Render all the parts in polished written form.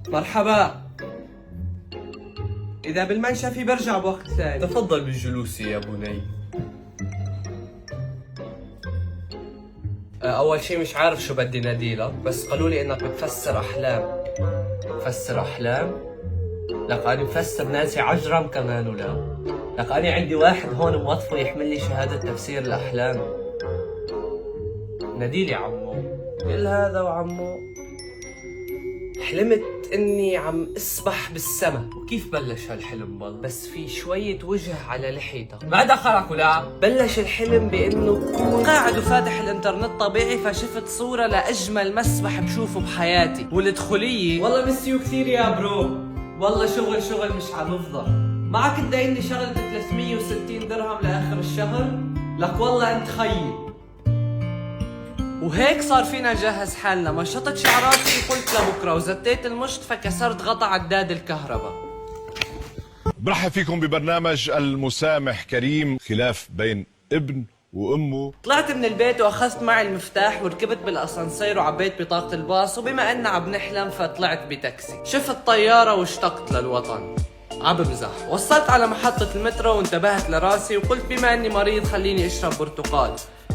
مرحبا. إذا بالمنشفي برجع بوقت ثاني. تفضل بالجلوس يا بني. أول شي مش عارف شو بدي ناديلك، بس قالوا لي إنك بتفسر أحلام. تفسر أحلام؟ لك أنا مفسر ناسي عجرم كمان ولا؟ لك أنا عندي واحد هون موظفه يحمل لي شهادة تفسير الأحلام. ناديلي عمو. كل هذا وعمو حلمت اني عم اسبح بالسما. وكيف بلش هالحلم بالله؟ بس في شوية وجه على لحيتك. ما دخلك ولا؟ بلش الحلم بانه قاعد وفاتح الانترنت طبيعي، فشفت صورة لاجمل مسبح بشوفه بحياتي، والدخولية والله مسيو كثير يا برو، والله شغل مش عم بفضل. معك تدايني شغلة 360 درهم لاخر الشهر؟ لك والله انت خيي. وهيك صار فينا نجهز حالنا. مشطت شعراتي قلت لبكره، وزتيت المشط فكسرت غطا عداد الكهرباء. برحب فيكم ببرنامج المسامح كريم، خلاف بين ابن وامه. طلعت من البيت واخذت معي المفتاح وركبت بالاسانسير وعبيت بطاقة الباص، وبما ان عم نحلم فطلعت بتاكسي. شفت طيارة واشتقت للوطن. عم بمزح. وصلت على محطة المترو وانتبهت لراسي وقلت بما اني مريض خليني اشرب برتقال.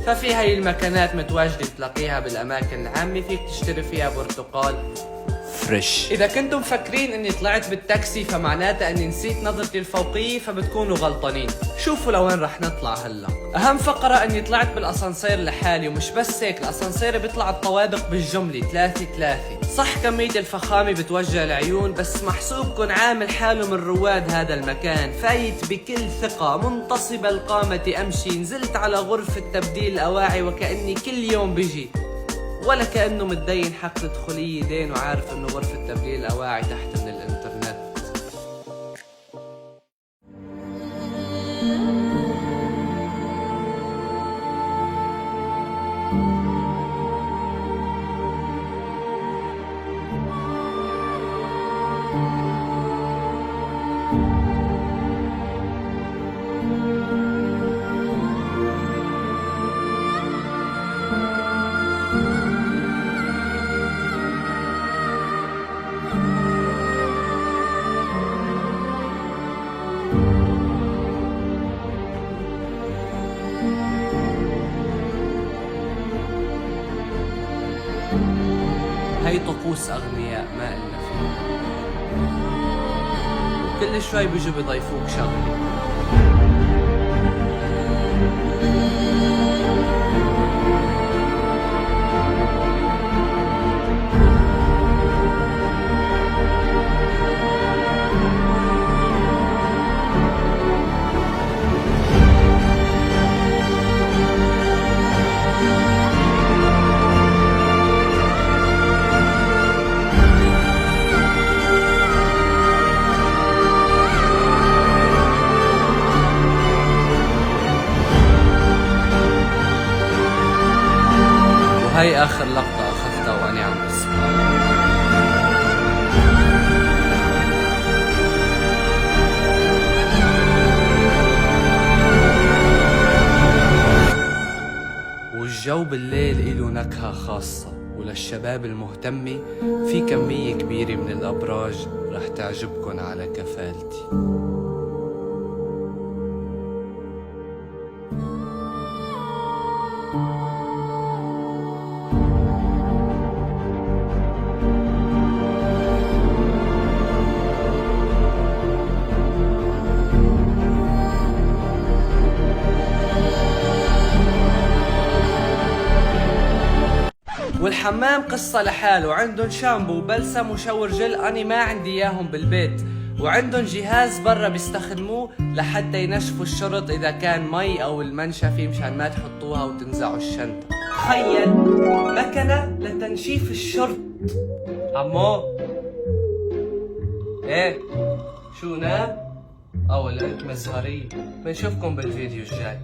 ففي هاي المكانات متواجدة تلاقيها بالأماكن العامة، فيك تشتري فيها برتقال فريش. إذا كنتم مفكرين إني طلعت بالتاكسي فمعناتها إني نسيت نظرتي الفوقية، فبتكونوا غلطانين. شوفوا لوين رح نطلع هلا. أهم فقرة إني طلعت بالأسانسير لحالي، ومش بس هيك، الأسانسير بيطلع الطوابق بالجملة 3-3. صح كمية الفخامة بتوجع العيون، بس محسوبكن عامل حاله من رواد هذا المكان، فايت بكل ثقة، منتصب القامة أمشي. نزلت على غرفة تبديل الأواعي وكأني كل يوم بيجي، ولا كأنه متدين حق دخولية دين وعارف انه غرفة تبديل الأواعي تحت من الانترنت. هي طقوس أغنياء ما إلنا فيها، وكل شوي بيجوا بيضيفوك شغلة. هاي آخر لقطة أخذتها وأنا عم بسمع. والجو بالليل إله نكهة خاصة، وللشباب المهتمة في كمية كبيرة من الأبراج رح تعجبكن على كفالتي. والحمام قصة لحاله، عندن شامبو وبلسم وشاور جل، أنا ما عندي إياهم بالبيت. وعندن جهاز برا بيستخدموه لحتى ينشفوا الشرط إذا كان مي أو المنشفي، مشان ما تحطوها وتنزعوا الشنطة. تخيل مكنة لتنشيف الشرط. عمو ايه شو نام؟ أو لا أنت مزهرية. بنشوفكم بالفيديو الجاي.